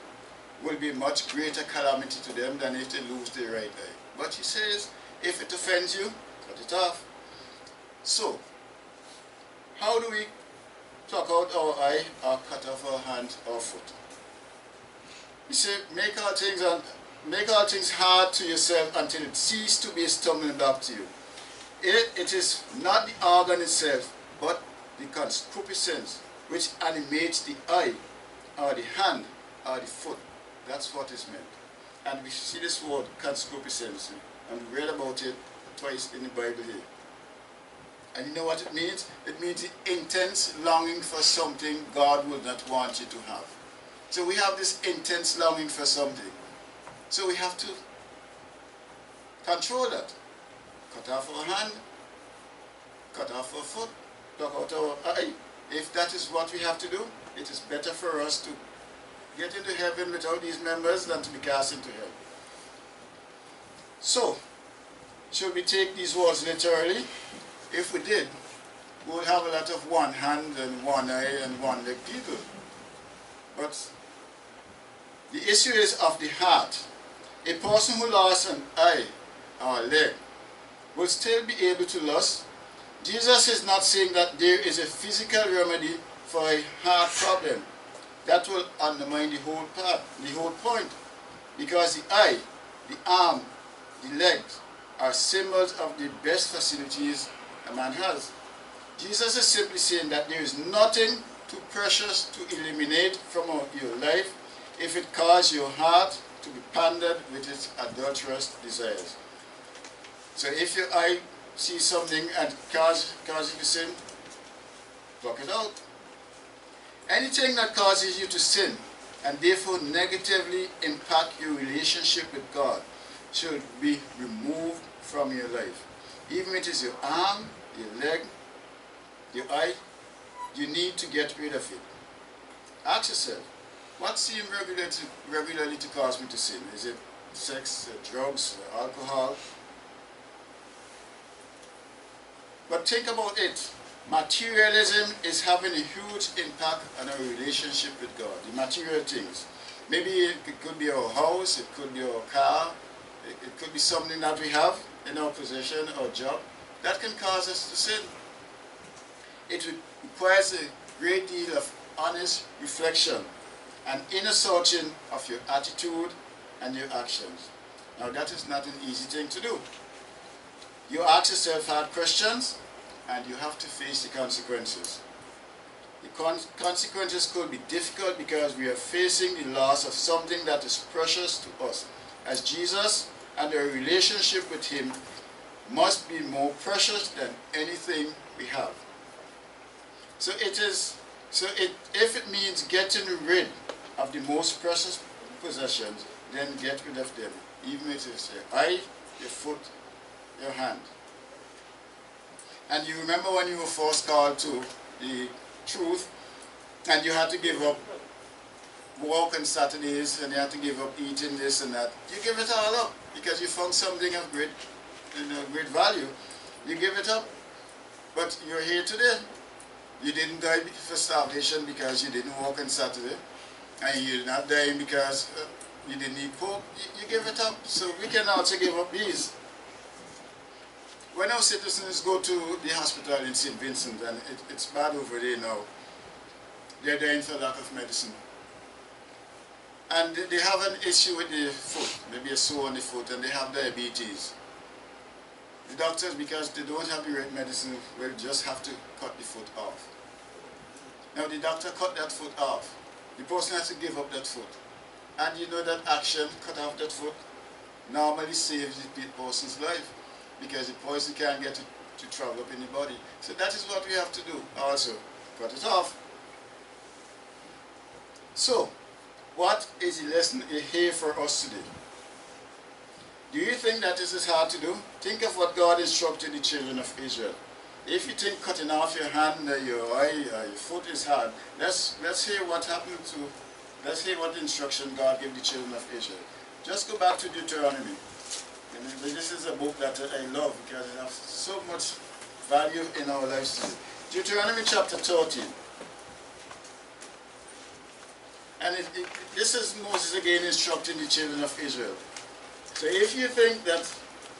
will be a much greater calamity to them than if they lose their right eye. But he says, if it offends you, cut it off. So, how do we pluck out our eye or cut off our hand or foot? He said, make all things hard to yourself until it cease to be a stumbling block to you. It is not the organ itself, but the concupiscence which animates the eye, or the hand, or the foot. That's what is meant. And we see this word, concupiscence, and we read about it twice in the Bible here. And you know what it means? It means the intense longing for something God would not want you to have. So we have this intense longing for something. So we have to control that. Cut off our hand, cut off our foot, pluck out our eye, if that is what we have to do, it is better for us to get into heaven without these members than to be cast into hell. So, should we take these words literally? If we did, we would have a lot of one hand and one eye and one leg people. But the issue is of the heart. A person who lost an eye or a leg will still be able to lust. Jesus is not saying that there is a physical remedy for a heart problem. That will undermine the whole point. Because the eye, the arm, the legs are symbols of the best facilities a man has. Jesus is simply saying that there is nothing too precious to eliminate from your life if it causes your heart to be pandered with its adulterous desires. So if your eye sees something and causes you to sin, pluck it out. Anything that causes you to sin and therefore negatively impact your relationship with God should be removed from your life. Even if it is your arm, your leg, your eye, you need to get rid of it. Ask yourself, what seems regularly to cause me to sin? Is it sex, drugs, alcohol? But think about it. Materialism is having a huge impact on our relationship with God. The material things. Maybe it could be our house, it could be our car, it could be something that we have in our possession or job that can cause us to sin. It requires a great deal of honest reflection and inner searching of your attitude and your actions. Now that is not an easy thing to do. You ask yourself hard questions and you have to face the consequences. The consequences could be difficult because we are facing the loss of something that is precious to us. As Jesus and our relationship with Him must be more precious than anything we have. If it means getting rid of the most precious possessions, then get rid of them. Even if it's your eye, your foot, your hand. And you remember when you were first called to the truth and you had to give up work on Saturdays and you had to give up eating this and that. You give it all up because you found something of great value. You give it up. But you're here today. You didn't die for starvation because you didn't work on Saturday. And you're not dying because you didn't eat pork. You give it up. So we can also give up these. When our citizens go to the hospital in St. Vincent, and it's bad over there now, they're dying for lack of medicine. And they have an issue with the foot, maybe a sore on the foot, and they have diabetes. The doctors, because they don't have the right medicine, will just have to cut the foot off. Now the doctor cut that foot off. The person has to give up that foot. And you know that action, cut off that foot, normally saves the person's life, because the poison can't get to travel up in the body. So that is what we have to do also, cut it off. So, what is the lesson here for us today? Do you think that this is hard to do? Think of what God instructed the children of Israel. If you think cutting off your hand or your eye or your foot is hard, let's hear what happened to, let's hear what instruction God gave the children of Israel. Just go back to Deuteronomy. And this is a book that I love because it has so much value in our lives today. Deuteronomy chapter 13. And this is Moses again instructing the children of Israel. So if you think that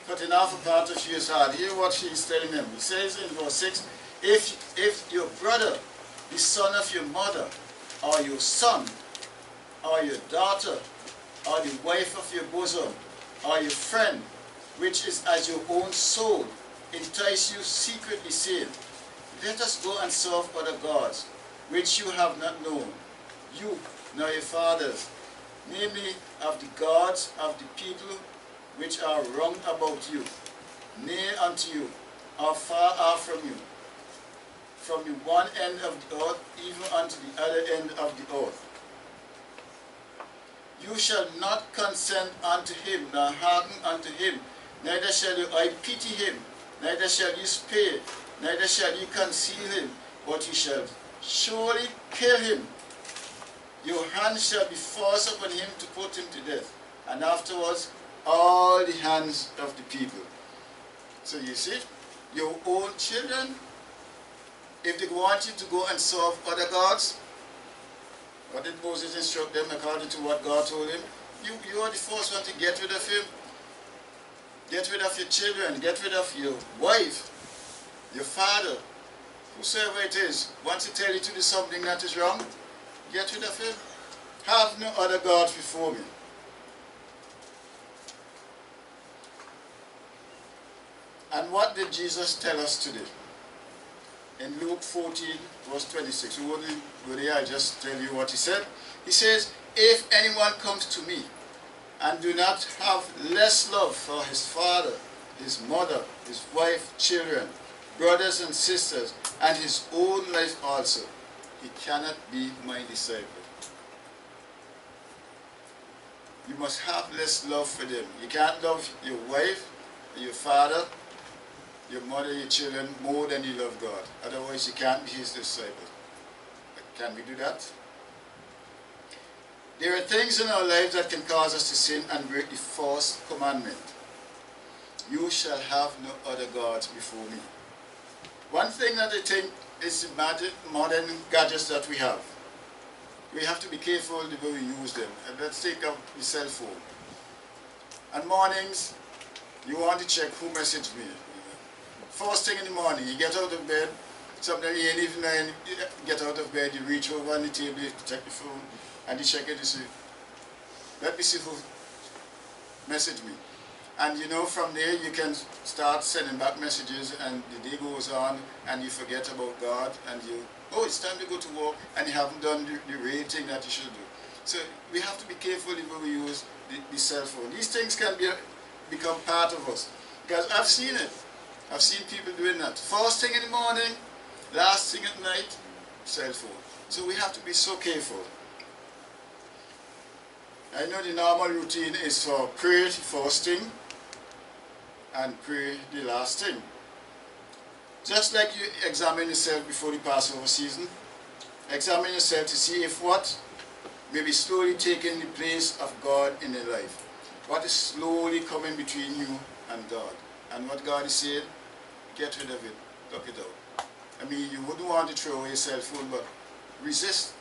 cutting off a part of you is hard, hear what he's telling them. He says in verse 6, if your brother, the son of your mother, or your son, or your daughter, or the wife of your bosom, or your friend, which is as your own soul, entice you secretly, saying, let us go and serve other gods, which you have not known, you nor your fathers, namely of the gods of the people which are round about you, near unto you, or far off from the one end of the earth even unto the other end of the earth. You shall not consent unto him, nor hearken unto him, neither shall your eye pity him, neither shall you spare, neither shall ye conceal him, but ye shall surely kill him. Your hand shall be forced upon him to put him to death, and afterwards all the hands of the people. So you see, your own children, if they want you to go and serve other gods, what did Moses instruct them according to what God told him? You are the first one to get rid of him. Get rid of your children, get rid of your wife, your father, whosoever it is, wants to tell you to do something that is wrong, get rid of him. Have no other gods before me. And what did Jesus tell us today? In Luke 14, verse 26. We wouldn't go there, I just tell you what he said. He says, if anyone comes to me and do not have less love for his father, his mother, his wife, children, brothers and sisters, and his own life also, he cannot be my disciple. You must have less love for them. You can't love your wife, your father, your mother, your children more than you love God. Otherwise you can't be his disciple. Can we do that? There are things in our lives that can cause us to sin and break the first commandment. You shall have no other gods before me. One thing that I think is the modern gadgets that we have. We have to be careful the way we use them. And let's take up the cell phone. On mornings, you want to check who messaged me. First thing in the morning, you get out of bed, sometimes you ain't even get out of bed, you reach over on the table, you check the phone, and you check it, you say, let me see who messaged me. And you know, from there you can start sending back messages, and the day goes on, and you forget about God, and you, oh, it's time to go to work, and you haven't done the rating that you should do. So we have to be careful when we use the cell phone. These things can become part of us, because I've seen it. I've seen people doing that. First thing in the morning, last thing at night, cell phone. So we have to be so careful. I know the normal routine is for pray the first thing and pray the last thing. Just like you examine yourself before the Passover season, examine yourself to see if what may be slowly taking the place of God in your life. What is slowly coming between you and God. And what God is saying, get rid of it, pluck it out. I mean, you wouldn't want to throw away your cell phone, but resist.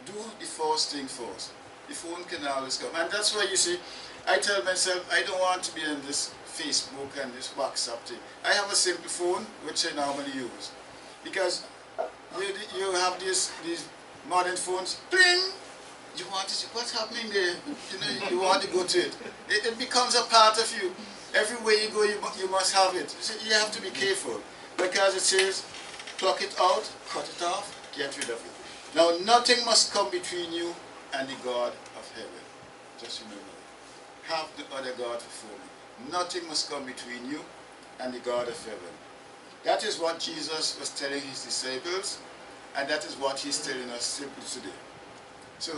Do the first thing first. The phone can always come. And that's why you see, I tell myself, I don't want to be on this Facebook and this WhatsApp thing. I have a simple phone, which I normally use. Because you have these modern phones, bling! You want to see what's happening there. You know, you want to go to it. It becomes a part of you. Everywhere you go, you must have it. So you have to be careful. Because it says, pluck it out, cut it off, get rid of it. Now, nothing must come between you and the God of heaven. Just remember that. Have the other God before me. Nothing must come between you and the God of heaven. That is what Jesus was telling his disciples, and that is what he's telling us simply today. So,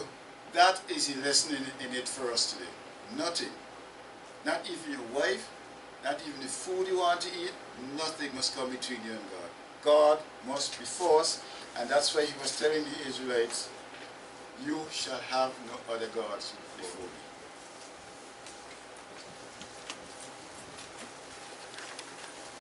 that is the lesson in it for us today. Nothing. Not even your wife, not even the food you want to eat, nothing must come between you and God. God must be first, and that's why he was telling the Israelites, you shall have no other gods before me.